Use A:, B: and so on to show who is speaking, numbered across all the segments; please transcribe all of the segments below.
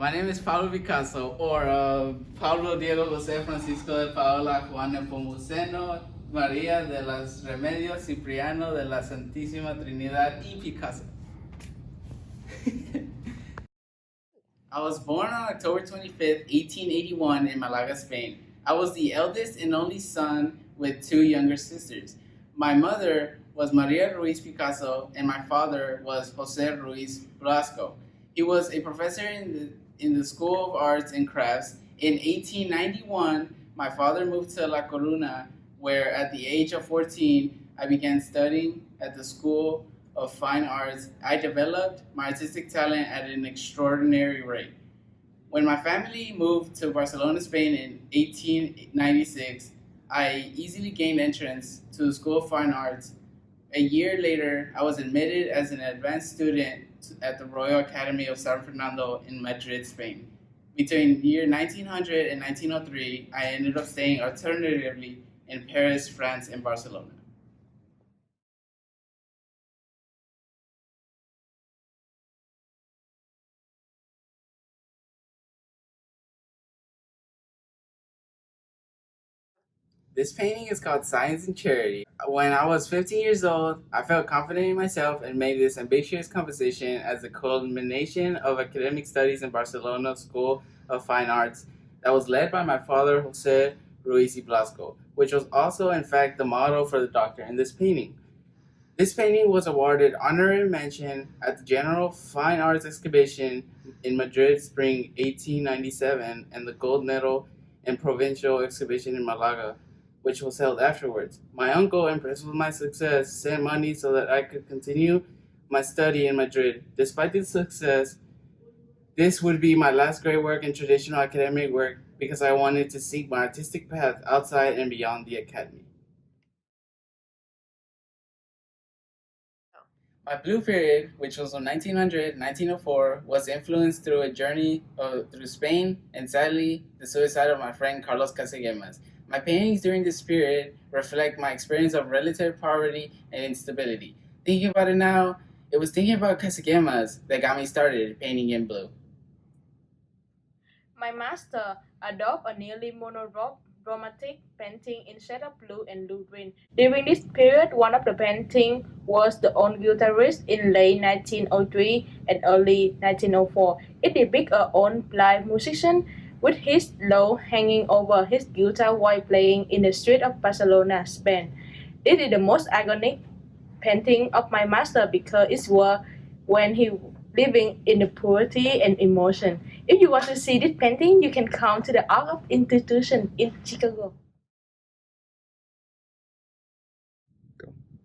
A: My name is Pablo Picasso, or Pablo Diego José Francisco de Paola Juan Nepomuceno María de los Remedios Cipriano de la Santísima Trinidad y Picasso. I was born on October 25th, 1881 in Malaga, Spain. I was the eldest and only son with two younger sisters. My mother was Maria Ruiz Picasso and my father was Jose Ruiz Blasco. He was a professor in the School of Arts and Crafts. In 1891, my father moved to La Coruna, where at the age of 14, I began studying at the School of Fine Arts. I developed my artistic talent at an extraordinary rate. When my family moved to Barcelona, Spain in 1896, I easily gained entrance to the School of Fine Arts. A year later, I was admitted as an advanced student at the Royal Academy of San Fernando in Madrid, Spain. Between year 1900 and 1903, I ended up staying alternatively in Paris, France, and Barcelona. This painting is called Science and Charity. When I was 15 years old, I felt confident in myself and made this ambitious composition as the culmination of academic studies in Barcelona School of Fine Arts that was led by my father, Jose Ruiz y Blasco, which was also, in fact, the model for the doctor in this painting. This painting was awarded honorary mention at the General Fine Arts Exhibition in Madrid spring 1897 and the gold medal in Provincial Exhibition in Malaga, which was held afterwards. My uncle, impressed with my success, sent money so that I could continue my study in Madrid. Despite this success, this would be my last great work in traditional academic work because I wanted to seek my artistic path outside and beyond the academy. My blue period, which was from 1900 to 1904, was influenced through a journey through Spain and sadly the suicide of my friend Carlos Casagemas. My paintings during this period reflect my experience of relative poverty and instability. Thinking about it now, it was thinking about Casagemas that got me started painting in blue.
B: My master adopted a nearly monochromatic painting instead of blue and blue green. During this period, one of the paintings was The Old Guitarist in late 1903 and early 1904. It depicts an old blind musician with his low hanging over his guitar while playing in the street of Barcelona, Spain. This is the most iconic painting of my master because it was when he living in the poverty and emotion. If you want to see this painting, you can come to the Art of Institution in Chicago.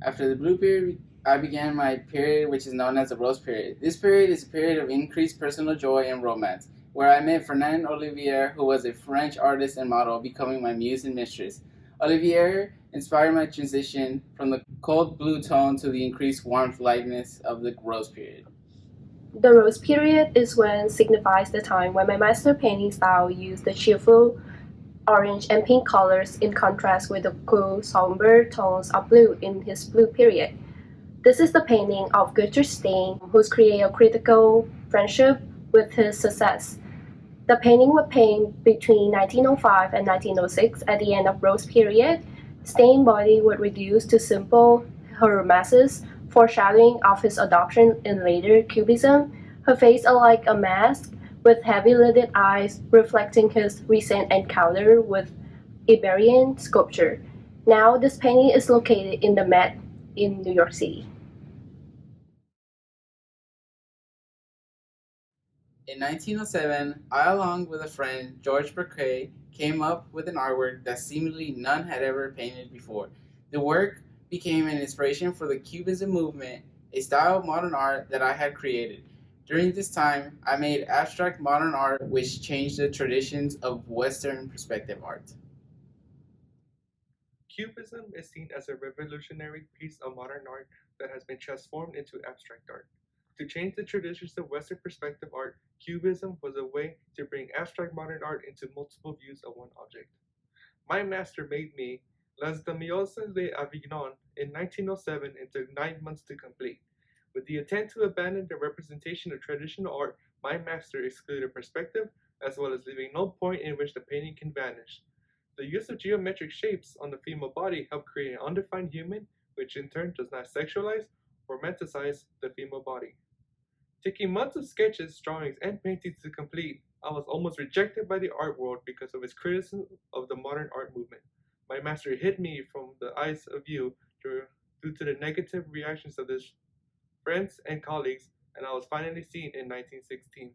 A: After the blue period, I began my period, which is known as the rose period. This period is a period of increased personal joy and romance, where I met Fernand Olivier, who was a French artist and model, becoming my muse and mistress. Olivier inspired my transition from the cold blue tone to the increased warmth lightness of the rose period.
C: The rose period is when signifies the time when my master painting style used the cheerful orange and pink colors in contrast with the cool, somber tones of blue in his blue period. This is the painting of Gertrude Stein, whose created critical friendship with his success. The painting was painted between 1905 and 1906 at the end of Rose period. Stein's body was reduced to simple masses, foreshadowing of his adoption in later Cubism. Her face is like a mask, with heavy-lidded eyes reflecting his recent encounter with Iberian sculpture. Now, this painting is located in the Met in New York City.
A: In 1907, I, along with a friend, George Berquet, came up with an artwork that seemingly none had ever painted before. The work became an inspiration for the Cubism movement, a style of modern art that I had created. During this time, I made abstract modern art which changed the traditions of Western perspective art.
D: Cubism is seen as a revolutionary piece of modern art that has been transformed into abstract art. To change the traditions of Western perspective art, Cubism was a way to bring abstract modern art into multiple views of one object. My master made me Les Damioses de Avignon in 1907 and took 9 months to complete. With the intent to abandon the representation of traditional art My master excluded perspective, as well as leaving no point in which the painting can vanish. The use of geometric shapes on the female body helped create an undefined human, which in turn does not sexualize or romanticize the female body. Taking months of sketches, drawings, and paintings to complete, I was almost rejected by the art world because of his criticism of the modern art movement. My master hid me from the eyes of you due to the negative reactions of his friends and colleagues, and I was finally seen in 1916.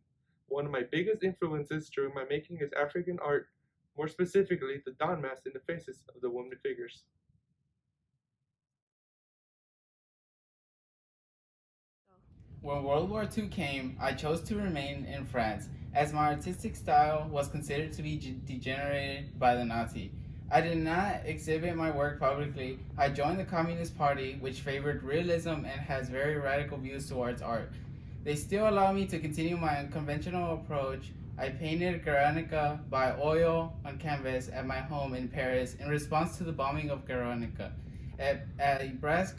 D: One of my biggest influences during my making is African art, more specifically the dawn mask in the faces of the women figures.
A: When World War II came, I chose to remain in France, as my artistic style was considered to be degenerated by the Nazi. I did not exhibit my work publicly. I joined the Communist Party, which favored realism and has very radical views towards art. They still allow me to continue my unconventional approach. I painted Guernica by oil on canvas at my home in Paris in response to the bombing of Guernica at a brass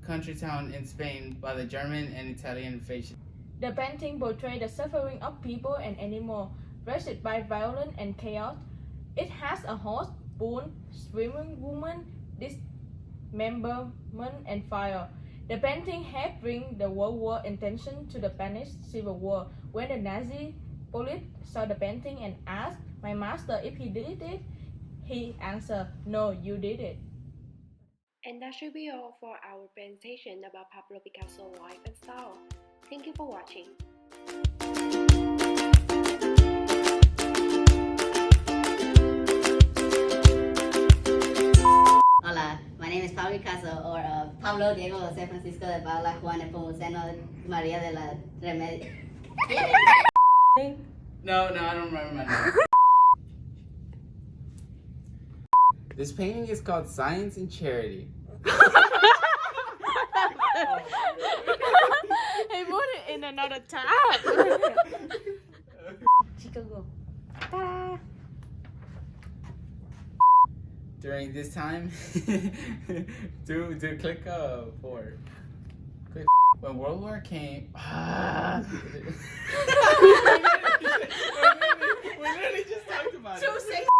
A: country town in Spain by the German and Italian fascists.
B: The painting portrays the suffering of people and animals, wretched by violence and chaos. It has a horse, bull, swimming woman, dismemberment, and fire. The painting helped bring the World War attention to the Spanish Civil War. When the Nazi police saw the painting and asked my master if he did it, he answered, "No, you did it."
C: And that should be all for our presentation about Pablo Picasso's life and style. Thank you for watching.
E: Hola, my name is Pablo Picasso, or Pablo Diego Jose Francisco de Paula Juan Nepomuceno Maria de la Remedio.
A: No, I don't remember my name. This painting is called Science and Charity.
B: He put it in another tab. Chicago. Ta-da!
A: During this time, do click forward. Click. When World War came, we literally just talked about it.
B: 2 seconds.